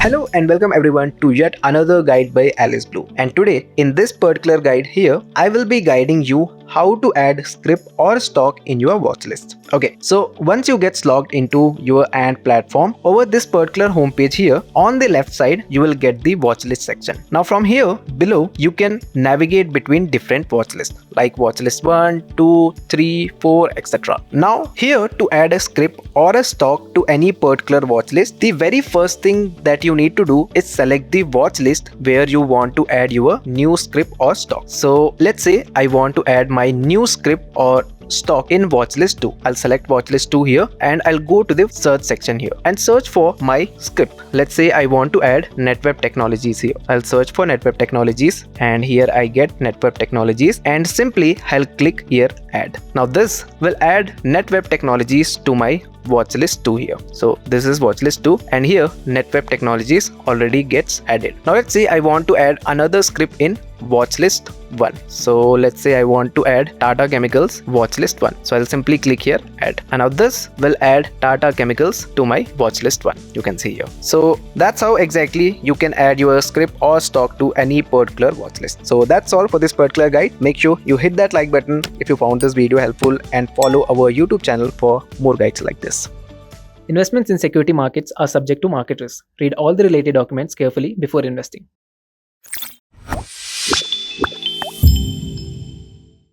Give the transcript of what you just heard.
Hello and welcome everyone to yet another guide by Alice Blue. And today in this particular guide here, I will be guiding you how to add script or stock in your watch list. Okay, so once you get logged into your Ant platform, over this particular homepage here, on the left side, you will get the watch list section. Now from here below, you can navigate between different watch lists like watch list 1, 2, 3, 4, etc. Now here to add a script or a stock to any particular watch list, the very first thing that you need to do is select the watch list where you want to add your new script or stock. So let's say I want to add my new script or stock in watchlist 2. I'll select watchlist 2 here and I'll go to the search section here and search for my script. Let's say I want to add network technologies here. I'll search for network technologies and here I get network technologies and simply I'll click here add. Now this will add network technologies to my watchlist 2 here. So this is watchlist 2 and here network technologies already gets added. Now let's say I want to add another script in watchlist 1. So let's say I want to add Tata Chemicals watchlist 1. So I'll simply click here add, and now this will add Tata Chemicals to my watchlist 1. You can see here. So that's how exactly you can add your script or stock to any particular watchlist. So that's all for this particular guide. Make sure you hit that like button if you found this video helpful and follow our YouTube channel for more guides like this. Investments in security markets are subject to market risk. Read all the related documents carefully before investing.